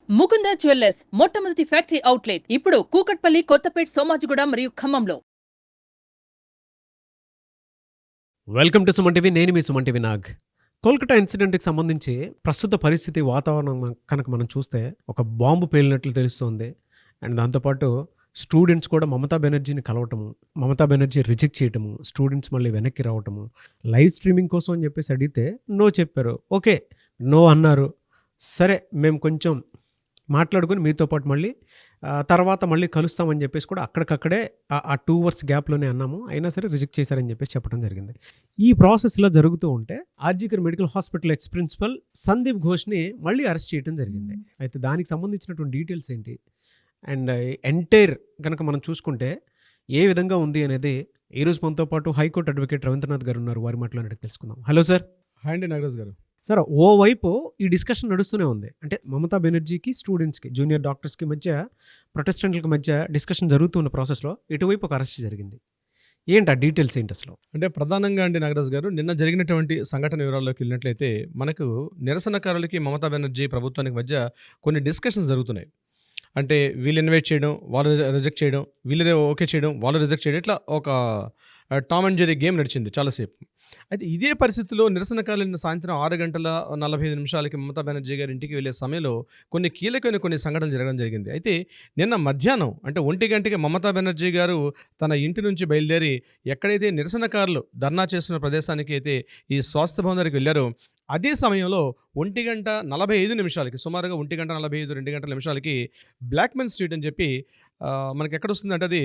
Mukunda jewellers మొట్టమొదటి factory outlet ఇప్పుడు కూకట్పల్లి, కొత్తపేట్, సోమాజిగూడ మరియు ఖమ్మంలో. Welcome to Suman TV. నేను మీ సుమన్ టీవీ నాగ్. కోల్కతా ఇన్సిడెంట్కి సంబంధించి ప్రస్తుత పరిస్థితి వాతావరణం కనుక మనం చూస్తే ఒక బాంబు పేలినట్లు తెలుస్తోంది. అండ్ దాంతోపాటు స్టూడెంట్స్ కూడా మమతా బెనర్జీని కలవటము, మమతా బెనర్జీ రిజెక్ట్ చేయటము, స్టూడెంట్స్ మళ్ళీ వెనక్కి రావటము, లైవ్ స్ట్రీమింగ్ కోసం అని చెప్పేసి అడిగితే నో చెప్పారు. ఓకే, నో అన్నారు. సరే, మేము కొంచెం మాట్లాడుకుని మీతో పాటు మళ్ళీ తర్వాత మళ్ళీ కలుస్తామని చెప్పేసి కూడా అక్కడికక్కడే ఆ 2 అవర్స్ గ్యాప్లోనే అన్నాము. అయినా సరే రిజెక్ట్ చేశారని చెప్పేసి చెప్పడం జరిగింది. ఈ ప్రాసెస్లో జరుగుతూ ఉంటే RG Kar medical hospital ex principal Sandeep ఘోష్ని మళ్ళీ అరెస్ట్ చేయడం జరిగింది. అయితే దానికి సంబంధించినటువంటి డీటెయిల్స్ ఏంటి అండ్ ఎంటైర్ కనుక మనం చూసుకుంటే ఏ విధంగా ఉంది అనేది ఈరోజు మనతో పాటు హైకోర్టు అడ్వకేట్ రవీంద్రనాథ్ గారు ఉన్నారు. వారి మాట్లాడి తెలుసుకుందాం. Hello sir. హాయ్ అండి నాగరాజ్ గారు. సార్, ఓవైపు ఈ డిస్కషన్ నడుస్తూనే ఉంది. అంటే మమతా బెనర్జీకి, స్టూడెంట్స్కి, జూనియర్ డాక్టర్స్కి మధ్య, ప్రొటెస్టెంట్లకు మధ్య డిస్కషన్ జరుగుతున్న ప్రాసెస్లో ఇటువైపు ఒక అరెస్ట్ జరిగింది. ఏంటి ఆ డీటెయిల్స్ ఏంటి అసలు? అంటే ప్రధానంగా అండి నాగరాజ్ గారు, నిన్న జరిగినటువంటి సంఘటన వివరాల్లోకి వెళ్ళినట్లయితే మనకు నిరసనకారులకి మమతా బెనర్జీ ప్రభుత్వానికి మధ్య కొన్ని డిస్కషన్స్ జరుగుతున్నాయి. అంటే వీళ్ళు ఇన్వైట్ చేయడం, వాళ్ళు రిజెక్ట్ చేయడం, వీళ్ళు ఓకే చేయడం, వాళ్ళు రిజెక్ట్ చేయడం, ఇట్లా ఒక టామ్ అండ్ జెర్రీ గేమ్ నడిచింది చాలాసేపు. అయితే ఇదే పరిస్థితిలో నిరసనకారులు నిన్న సాయంత్రం 6:45 మమతా బెనర్జీ గారి ఇంటికి వెళ్ళే సమయంలో కొన్ని సంఘటనలు జరగడం జరిగింది. అయితే నిన్న మధ్యాహ్నం అంటే 1 గంటకి మమతా బెనర్జీ గారు తన ఇంటి నుంచి బయలుదేరి ఎక్కడైతే నిరసనకారులు ధర్నా చేస్తున్న ప్రదేశానికి అయితే ఈ స్వాస్థ్య భవన్ దగ్గరికి వెళ్ళారో, అదే సమయంలో 1:45 సుమారుగా 1:45, 2 గంటల నిమిషాలకి బ్లాక్మెన్ స్ట్రీట్ అని చెప్పి మనకి ఎక్కడ వస్తుందంటే అది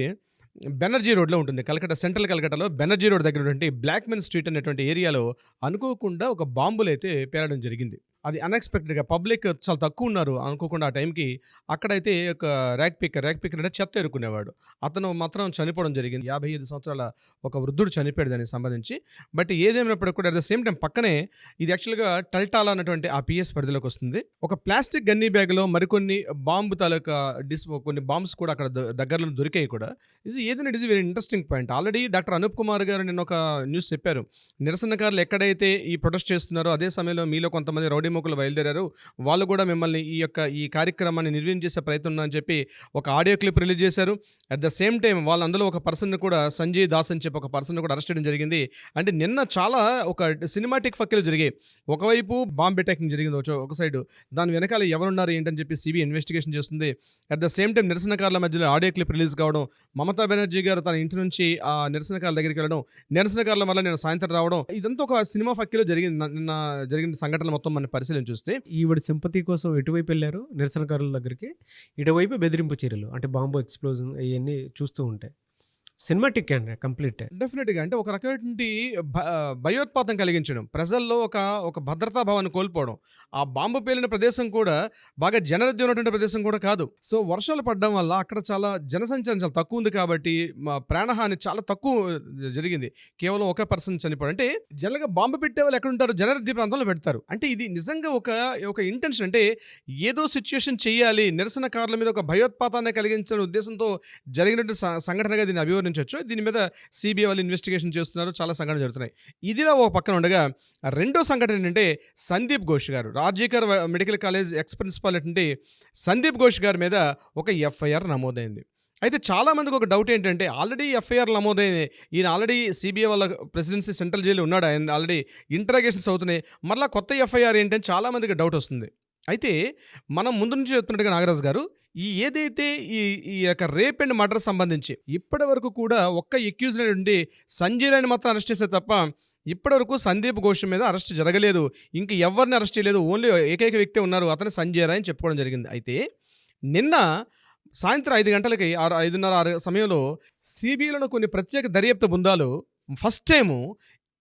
బెనర్జీ రోడ్లో ఉంటుంది. సెంట్రల్ కలకట్టాలో బెనర్జీ రోడ్ దగ్గర ఉన్నటువంటి బ్లాక్మెన్ స్ట్రీట్ అనేటువంటి ఏరియాలో అనుకోకుండా ఒక బాంబులు అయితే పేలడం జరిగింది. అది అన్ఎక్స్పెక్టెడ్గా పబ్లిక్ చాలా తక్కువ ఉన్నారు అనుకోకుండా ఆ టైంకి అక్కడైతే ఒక ర్యాక్ పిక్కర్ అంటే చెత్త ఎరుకునేవాడు, అతను మాత్రం చనిపోవడం జరిగింది. 55 సంవత్సరాల ఒక వృద్ధుడు చనిపోయాడు దానికి సంబంధించి. బట్ ఏదేమైనప్పటికీ కూడా అట్ ద సేమ్ టైం పక్కనే ఇది యాక్చువల్గా టల్టాలా అన్నటువంటి ఆ పిఎస్ పరిధిలోకి వస్తుంది. ఒక ప్లాస్టిక్ గన్నీ బ్యాగ్లో మరికొన్ని బాంబు తాలూకా కొన్ని బాంబ్స్ కూడా అక్కడ దగ్గరలో దొరికాయి కూడా. It is very interesting point. Already doctor Anoop Kumar గారు నిన్న ఒక న్యూస్ చెప్పారు. నిరసనకారులు ఎక్కడైతే ఈ ప్రొటెస్ట్ చేస్తున్నారో అదే సమయంలో మీలో కొంతమంది రౌడీ మొక్కలు బయలుదేరారు, వాళ్ళు కూడా మిమ్మల్ని ఈ కార్యక్రమాన్ని నిర్వీర్యం చేసే ప్రయత్నం అని చెప్పి ఒక ఆడియో క్లిప్ రిలీజ్ చేశారు. అట్ ద సేమ్ టైం వాళ్ళు అందులో ఒక పర్సన్ కూడా సంజయ్ దాస్ అని చెప్పి ఒక పర్సన్ కూడా అరెస్ట్ చేయడం జరిగింది. అంటే నిన్న చాలా ఒక సినిమాటిక్ ఫక్కీలు జరిగాయి. ఒకవైపు బాంబ్ అటాకింగ్ జరిగింది ఒక సైడ్, దాని వెనకాల ఎవరున్నారు ఏంటని చెప్పి సిబిఐ ఇన్వెస్టిగేషన్ చేస్తుంది. అట్ ద సేమ్ టైం నిరసనకారుల మధ్యలో ఆడియో క్లిప్ రిలీజ్ కావడం, మమతా బెనర్జీ గారు తన ఇంటి నుంచి ఆ నిరసనకారుల దగ్గరికి వెళ్ళడం, నిరసనకారుల వల్ల నేను సాయంత్రం రావడం, ఇదంతా ఒక సినిమా ఫక్కీలో జరిగింది. నిన్న జరిగిన సంఘటనలు మొత్తం మన పరిశీలన చూస్తే ఈవిడ సింపతి కోసం ఎటువైపు వెళ్ళారు నిరసనకారుల దగ్గరికి, ఇటువైపు బెదిరింపు చర్యలు అంటే బాంబు ఎక్స్ప్లోజన్ ఇవన్నీ చూస్తూ ఉంటాయి. సినిమాటిక్ అండి కంప్లీట్. డెఫినెట్గా అంటే ఒక రకమైనటువంటి భయోత్పాతం కలిగించడం, ప్రజల్లో ఒక భద్రతా భావాన్ని కోల్పోవడం. ఆ బాంబు పేలిన ప్రదేశం కూడా బాగా జనరద్దీ ఉన్నటువంటి ప్రదేశం కూడా కాదు. సో వర్షాలు పడడం వల్ల అక్కడ చాలా జనసంచారం చాలా తక్కువ ఉంది కాబట్టి ప్రాణహాని చాలా తక్కువ జరిగింది. కేవలం ఒక పర్సన్ చనిపోవడం. అంటే జనరల్గా బాంబు పెట్టే వాళ్ళు ఎక్కడ ఉంటారు? జనరద్దీ ప్రాంతంలో పెడతారు. అంటే ఇది నిజంగా ఒక ఇంటెన్షన్, అంటే ఏదో సిచ్యుయేషన్ చేయాలి, నిరసనకారుల మీద ఒక భయోత్పాతాన్ని కలిగించిన ఉద్దేశంతో జరిగినట్టు సంఘటనగా దీన్ని అభివర్ణించవచ్చు. దీని మీద సిబిఐ వాళ్ళు ఇన్వెస్టిగేషన్ చేస్తున్నారు, చాలా సంఘటనలు జరుగుతున్నాయి. ఇదిలా ఒక పక్కన ఉండగా రెండో సంఘటన ఏంటంటే సందీప్ ఘోష్ గారు, RG Kar medical college X principal అంటే సందీప్ ఘోష్ గారి మీద ఒక ఎఫ్ఐఆర్ నమోదైంది. అయితే చాలామందికి ఒక డౌట్ ఏంటంటే ఆల్రెడీ ఎఫ్ఐఆర్ నమోదైంది, ఈయన ఆల్రెడీ సిబిఐ వాళ్ళ ప్రెసిడెన్సీ సెంట్రల్ జైలు ఉన్నాడు, ఆయన ఆల్రెడీ ఇంటరాగేషన్స్ అవుతున్నాయి, మళ్ళీ కొత్త ఎఫ్ఐఆర్ ఏంటని చాలామందికి డౌట్ వస్తుంది. అయితే మనం ముందు నుంచి చెప్తున్నట్టుగా నాగరాజ్ గారు, ఏదైతే ఈ యొక్క రేప్ అండ్ మర్డర్ సంబంధించి ఇప్పటి వరకు కూడా ఒక్క ఎక్యూజ్ నుండి సంజయ్ రాయ్ని మాత్రం అరెస్ట్ చేసే తప్ప ఇప్పటివరకు సందీప్ ఘోష్ మీద అరెస్ట్ జరగలేదు. ఇంక ఎవరిని అరెస్ట్ చేయలేదు. ఓన్లీ ఏకైక వ్యక్తి ఉన్నారు, అతను సంజయ్ రాయ్ అని చెప్పుకోవడం జరిగింది. అయితే నిన్న సాయంత్రం 5 గంటలకి 5:30 సమయంలో సిబిఐలోని కొన్ని ప్రత్యేక దర్యాప్తు బృందాలు ఫస్ట్ టైము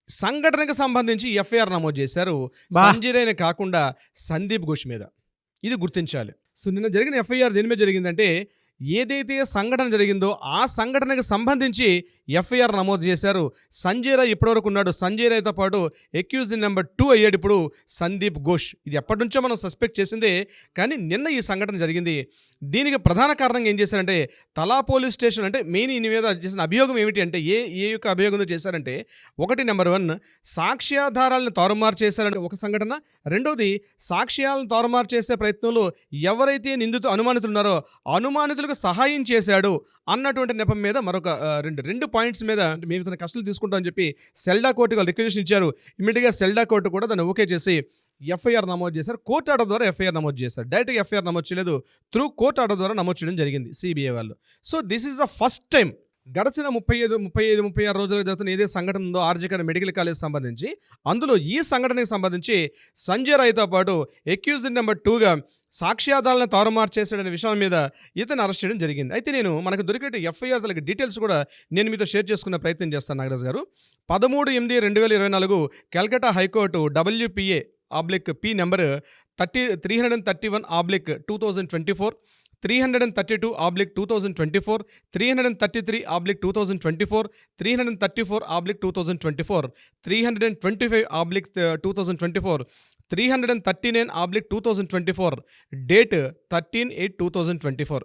సంఘటనకు సంబంధించి ఎఫ్ఐఆర్ నమోదు చేశారు, సంజయ్ రాయ్ని కాకుండా సందీప్ ఘోష్ మీద. ఇది గుర్తించాలి. సో నిన్న జరిగిన ఎఫ్ఐఆర్ దేని మీద జరిగిందంటే ఏదైతే సంఘటన జరిగిందో ఆ సంఘటనకు సంబంధించి ఎఫ్ఐఆర్ నమోదు చేశారు. సంజయ్ రాయ్ ఇప్పటివరకు ఉన్నాడు. సంజయ్ రాయ్తో పాటు అక్యూజ్డ్ నెంబర్ 2 అయ్యాడు ఇప్పుడు సందీప్ ఘోష్. ఇది ఎప్పటి నుంచో మనం సస్పెక్ట్ చేసిందే, కానీ నిన్న ఈ సంఘటన జరిగింది. దీనికి ప్రధాన కారణంగా ఏం చేశారంటే తలా పోలీస్ స్టేషన్, అంటే మెయిన్ ఈ మీద చేసిన అభియోగం ఏమిటి అంటే ఏ యొక్క అభియోగంలో చేశారంటే, ఒకటి నెంబర్ 1 సాక్ష్యాధారాలను తారుమారు చేశారని ఒక సంఘటన. రెండోది సాక్ష్యాలను తారుమారు చేసే ప్రయత్నంలో ఎవరైతే అనుమానితులు ఉన్నారో అనుమానితులకు సహాయం చేశాడు అన్నటువంటి నెపం మీద మరొక రెండు పాయింట్స్ మీద మేము ఇతను కస్టడీలో తీసుకుంటామని చెప్పి సెల్డా కోర్టుకు రిక్వెస్ట్ ఇచ్చారు. ఇమీడియట్గా సెల్డా కోర్టు కూడా దాన్ని ఓకే చేసి ఎఫ్ఐఆర్ నమోదు చేశారు. కోర్టు ఆర్డర్ ద్వారా ఎఫ్ఐఆర్ నమోదు చేశారు. డైరెక్ట్గా ఎఫ్ఐఆర్ నమోదు చేయలేదు, త్రూ కోర్టు ఆర్డర్ ద్వారా నమోదు చేయడం జరిగింది సిబిఐ వాళ్ళు. So this is the first time గడిచిన 36 రోజులుగా జరుగుతున్న ఏదే సంఘటన ఉందో ఆర్జికర్ మెడికల్ కాలేజ్ సంబంధించి, అందులో ఈ సంఘటనకు సంబంధించి సంజయ్ రాయ్తో పాటు అక్యూజ్డ్ నెంబర్ 2గా సాక్ష్యాధారాలను తారుమారు చేశాడనే విషయం మీద ఇతను అరెస్ట్ చేయడం జరిగింది. అయితే మనకు దొరికే ఎఫ్ఐఆర్ డీటెయిల్స్ కూడా నేను మీతో షేర్ చేసుకునే ప్రయత్నం చేస్తాను నాగరాజ్ గారు. 13/8/2024 Calcutta high court WPA/P number 331/2024, 332/2024, 333/2024, 334/2024, 325/2024, 339/2024, date 13/8/2024.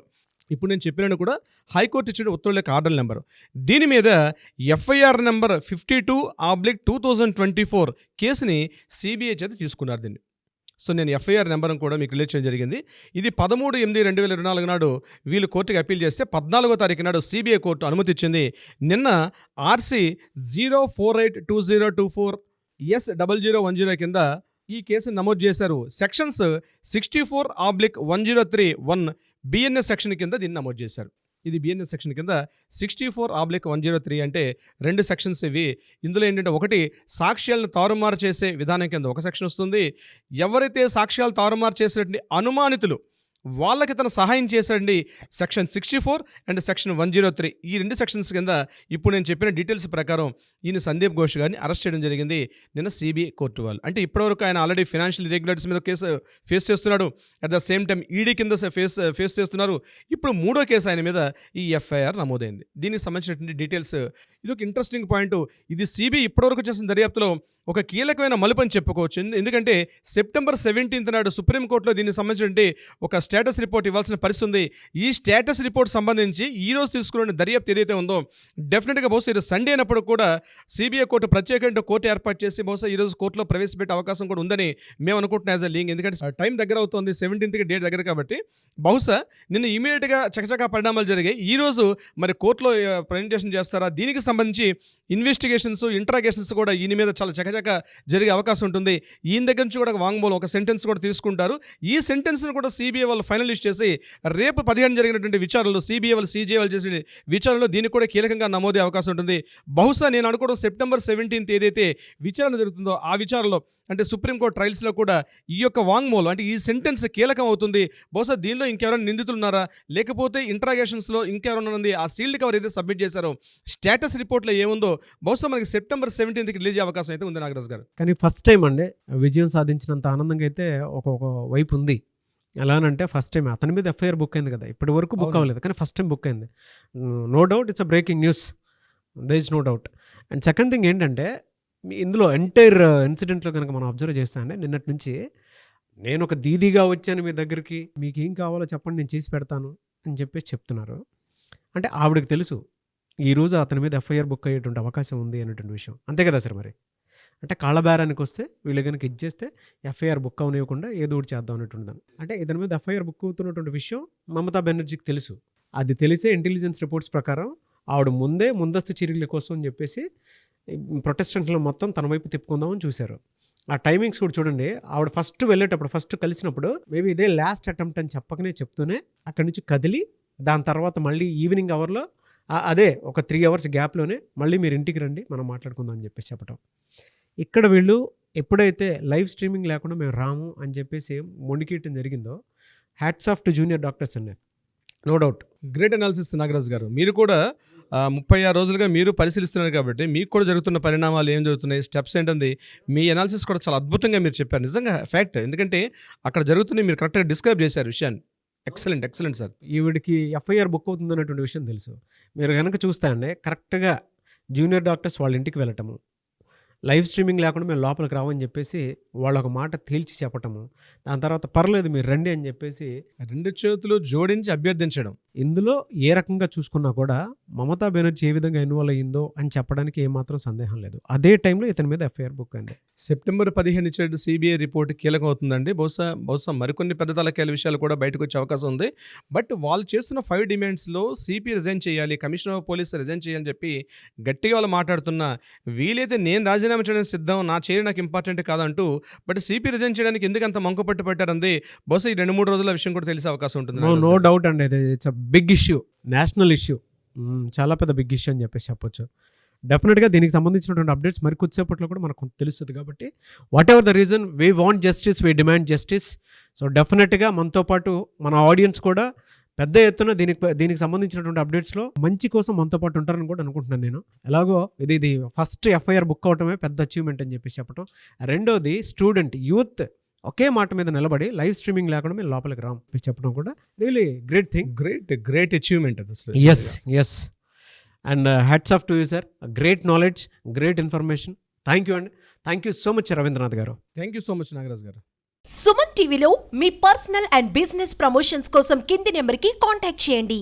ఇప్పుడు నేను చెప్పినట్టు కూడా హైకోర్టు ఇచ్చిన ఉత్తర్వుల యొక్క ఆర్డర్ నెంబరు. దీని మీద ఎఫ్ఐఆర్ నెంబర్ 52/2024 కేసుని సిబిఐ చేత తీసుకున్నారు దీన్ని. సో నేను ఎఫ్ఐఆర్ నెంబర్ను కూడా మీకు రిలీజ్ చేయడం జరిగింది. ఇది 13/8/2024 నాడు వీళ్ళు కోర్టుకి అప్పీల్ చేస్తే 14వ తారీఖు నాడు సిబిఐ కోర్టు అనుమతి ఇచ్చింది. నిన్న RC 0482024S0010 కింద ఈ కేసును నమోదు చేశారు. సెక్షన్స్ 64/103(1) BNS సెక్షన్ కింద దీన్ని నమోదు చేశారు. ఇది BNS సెక్షన్ కింద 64/103 అంటే 2 సెక్షన్స్ ఇవి. ఇందులో ఏంటంటే ఒకటి సాక్ష్యాలను తారుమారు చేసే విధానం కింద ఒక సెక్షన్ వస్తుంది. ఎవరైతే సాక్ష్యాలు తారుమారు చేసినటువంటి అనుమానితులు వాళ్ళకి తన సహాయం చేశాడండి సెక్షన్ 64 అండ్ సెక్షన్ 103. ఈ 2 సెక్షన్స్ కింద ఇప్పుడు నేను చెప్పిన డీటెయిల్స్ ప్రకారం ఈయన సందీప్ ఘోష్ గారిని అరెస్ట్ చేయడం జరిగింది నిన్న సిబిఐ కోర్టు వాళ్ళు. అంటే ఇప్పటివరకు ఆయన ఆల్రెడీ ఫైనాన్షియల్ ఇర్రెగ్యులారిటీస్ మీద కేసు ఫేస్ చేస్తున్నాడు. At the same time ED కింద ఫేస్ చేస్తున్నారు. ఇప్పుడు 3వ కేసు ఆయన మీద ఈ ఎఫ్ఐఆర్ నమోదైంది. దీనికి సంబంధించినటువంటి డీటెయిల్స్ ఇది ఒక ఇంట్రెస్టింగ్ పాయింట్. ఇది సిబిఐ ఇప్పటివరకు చేసిన దర్యాప్తులో ఒక కీలకమైన మలుపు అని చెప్పుకోవచ్చు. ఎందుకంటే September 17 నాడు సుప్రీంకోర్టులో దీనికి సంబంధించి ఒక స్టేటస్ రిపోర్ట్ ఇవ్వాల్సిన పరిస్థితి ఉంది. ఈ స్టేటస్ రిపోర్ట్ సంబంధించి ఈ రోజు తీసుకున్న దర్యాప్తు ఏదైతే ఉందో డెఫినెట్గా బహుశా ఈరోజు సండే అయినప్పుడు కూడా సిబిఐ కోర్టు ప్రత్యేకంగా కోర్టు ఏర్పాటు చేసి బహుశా ఈరోజు కోర్టులో ప్రవేశపెట్టే అవకాశం కూడా ఉందని మేము అనుకుంటున్నాం యాజ్ అ లింక్. ఎందుకంటే టైం దగ్గర అవుతుంది, 17కి డేట్ దగ్గర కాబట్టి బహుశా నిన్న ఇమీడియట్గా చకచకా పరిణామాలు జరిగాయి. ఈరోజు మరి కోర్టులో ప్రజెంటేషన్ చేస్తారా, దీనికి సంబంధించి ఇన్వెస్టిగేషన్స్ ఇంట్రాగేషన్స్ కూడా ఈయన మీద చాలా చకచక జరిగే అవకాశం ఉంటుంది. ఈయన దగ్గర నుంచి కూడా వాంగ్మూలం ఒక సెంటెన్స్ కూడా తీసుకుంటారు. ఈ సెంటెన్స్ను కూడా సిబిఐ వాళ్ళు ఫైనలిస్ట్ చేసి రేపు 15 జరిగినటువంటి విచారణలో సిబిఐ వాళ్ళు సిజే వాళ్ళు చేసిన విచారణలో దీనికి కూడా కీలకంగా నమోదే అవకాశం ఉంటుంది. బహుశా నేను అనుకోవడం September 17 ఏదైతే విచారణ జరుగుతుందో ఆ విచారణలో అంటే సుప్రీంకోర్టు ట్రయల్స్లో కూడా ఈ యొక్క వాంగ్మూలం అంటే ఈ సెంటెన్స్ కీలకం అవుతుంది. బహుశా దీనిలో ఇంకెవరైనా నిందితులు ఉన్నారా, లేకపోతే ఇంట్రాగేషన్స్లో ఇంకెవరైనా ఉంది, ఆ సీల్డ్ కవర్ ఏదైతే సబ్మిట్ చేశారో స్టేటస్ రిపోర్ట్లో ఏముందో బహుశా మనకి September 17కి రిలీజ్ అయ్యే అవకాశం అయితే ఉంది నాగరాజ్ గారు. కానీ ఫస్ట్ టైం అండి విజయం సాధించినంత ఆనందంగా అయితే ఒక వైపు ఉంది. ఎలానంటే ఫస్ట్ టైం అతని మీద ఎఫ్ఐఆర్ బుక్ అయింది కదా, ఇప్పటి వరకు బుక్ అవ్వలేదు కానీ ఫస్ట్ టైం బుక్ అయింది. No doubt it's a breaking news, there is no doubt. And second thing ఏంటంటే ఇందులో ఎంటైర్ ఇన్సిడెంట్లో కనుక మనం అబ్జర్వ్ చేస్తానంటే నిన్నటి నుంచి నేను ఒక దీదీగా వచ్చాను మీ దగ్గరికి, మీకు ఏం కావాలో చెప్పండి నేను చేసి పెడతాను అని చెప్పేసి చెప్తున్నారు. అంటే ఆవిడకి తెలుసు ఈరోజు అతని మీద ఎఫ్ఐఆర్ బుక్ అయ్యేటువంటి అవకాశం ఉంది అనేటువంటి విషయం, అంతే కదా సార్? మరి అంటే కాళ్ళబేరానికి వస్తే వీళ్ళు కనుక ఇచ్చేస్తే ఎఫ్ఐఆర్ బుక్ అవనివ్వకుండా ఏదో ఒకటి చేద్దాం అనేటువంటిదాన్ని. అంటే ఇతని మీద ఎఫ్ఐఆర్ బుక్ అవుతున్నటువంటి విషయం మమతా బెనర్జీకి తెలుసు. అది తెలిసే ఇంటెలిజెన్స్ రిపోర్ట్స్ ప్రకారం ఆవిడ ముందస్తు చర్యల కోసం అని చెప్పేసి ప్రొటెస్టెంట్లు మొత్తం తన వైపు తిప్పుకుందామని చూశారు. ఆ టైమింగ్స్ కూడా చూడండి, ఆవిడ ఫస్ట్ వెళ్ళేటప్పుడు ఫస్ట్ కలిసినప్పుడు మేబీ ఇదే లాస్ట్ అటెంప్ట్ అని చెప్పకనే చెప్తూనే అక్కడి నుంచి కదిలి దాని తర్వాత మళ్ళీ ఈవినింగ్ అవర్లో అదే ఒక 3 hours గ్యాప్లోనే మళ్ళీ మీరు ఇంటికి రండి మనం మాట్లాడుకుందాం అని చెప్పేసి చెప్పటం. ఇక్కడ వీళ్ళు ఎప్పుడైతే లైవ్ స్ట్రీమింగ్ లేకుండా మేము రాము అని చెప్పేసి మొండికేయటం జరిగిందో hats off to junior doctors అన్నారు. No doubt great analysis Nagaraj garu. మీరు కూడా 36 రోజులుగా మీరు పరిశీలిస్తున్నారు కాబట్టి మీకు కూడా జరుగుతున్న పరిణామాలు ఏం జరుగుతున్నాయి, స్టెప్స్ ఏంటుంది, మీ అనాలిసిస్ కూడా చాలా అద్భుతంగా మీరు చెప్పారు. నిజంగా ఫ్యాక్ట్, ఎందుకంటే అక్కడ జరుగుతున్నాయి మీరు కరెక్ట్గా డిస్క్రైబ్ చేశారు విషయాన్ని. Excellent excellent sir. ఈవిడికి ఎఫ్ఐఆర్ బుక్ అవుతుంది అనేటువంటి విషయం తెలుసు. మీరు కనుక చూస్తే అండి కరెక్ట్గా జూనియర్ డాక్టర్స్ వాళ్ళ ఇంటికి వెళ్ళటము, లైవ్ స్ట్రీమింగ్ లేకుండా మేము లోపలికి రావని చెప్పేసి వాళ్ళు ఒక మాట తేల్చి చెప్పటము, దాని తర్వాత పర్లేదు మీరు రండి అని చెప్పేసి 2 చేతులు జోడించి అభ్యర్థించడం. ఇందులో ఏ రకంగా చూసుకున్నా కూడా మమతా బెనర్జీ ఏ విధంగా ఇన్వాల్వ్ అయ్యిందో అని చెప్పడానికి ఏమాత్రం సందేహం లేదు. అదే టైంలో ఇతని మీద ఎఫ్ఐఆర్ బుక్ అయింది. సెప్టెంబర్ 15 ఇచ్చే సిబిఐ రిపోర్ట్ కీలకం అవుతుందండి. బహుశా మరికొన్ని పెద్ద తలకాయల విషయాలు కూడా బయటకు వచ్చే అవకాశం ఉంది. బట్ వాళ్ళు చేస్తున్న 5 డిమాండ్స్లో సిపి రిజైన్ చేయాలి, కమిషనర్ ఆఫ్ పోలీస్ రిజైన్ చేయాలని చెప్పి గట్టిగా వాళ్ళు మాట్లాడుతున్నా, వీలైతే నేను రాజీనామా చేయడానికి సిద్ధం, నా చర్య నాకు ఇంపార్టెంట్ కాదంటూ, బట్ సిపి రిజైన్ చేయడానికి ఎందుకు అంత మంకు పట్టు పెట్టారంది బహుశా ఈ 2-3 రోజుల విషయం కూడా తెలిసే అవకాశం ఉంటుంది. నో డౌట్ అండి, ఇది it's big issue, national issue, చాలా పెద్ద బిగ్ ఇష్యూ అని చెప్పేసి చెప్పొచ్చు. డెఫినెట్గా దీనికి సంబంధించినటువంటి అప్డేట్స్ మరి కొద్దిసేపట్లో కూడా మనకు తెలుస్తుంది. కాబట్టి what ever the reason we want justice, we demand justice. So డెఫినెట్గా మనతో పాటు మన ఆడియన్స్ కూడా పెద్ద ఎత్తున దీనికి సంబంధించినటువంటి అప్డేట్స్లో మంచి కోసం మనతో పాటు ఉంటారని కూడా అనుకుంటున్నాను నేను. ఎలాగో ఇది ఫస్ట్ ఎఫ్ఐఆర్ బుక్ అవటమే పెద్ద అచీవ్మెంట్ అని చెప్పేసి చెప్పడం. రెండోది స్టూడెంట్ యూత్ ఒకే మాట మీద నిలబడి లైవ్ స్ట్రీమింగ్ లేకుండా మేము లోపలికి రాం చెప్పడం కూడా really great thing, great achievement అది. Yes and hats off to you sir, great knowledge, great information. Thank you అండి, thank you so much Ravindranath garu. Thank you so much Nagaraj garu. Suman టీవీలో మీ పర్సనల్ అండ్ బిజినెస్ ప్రమోషన్స్ కోసం కింది నెంబర్కి కాంటాక్ట్ చేయండి.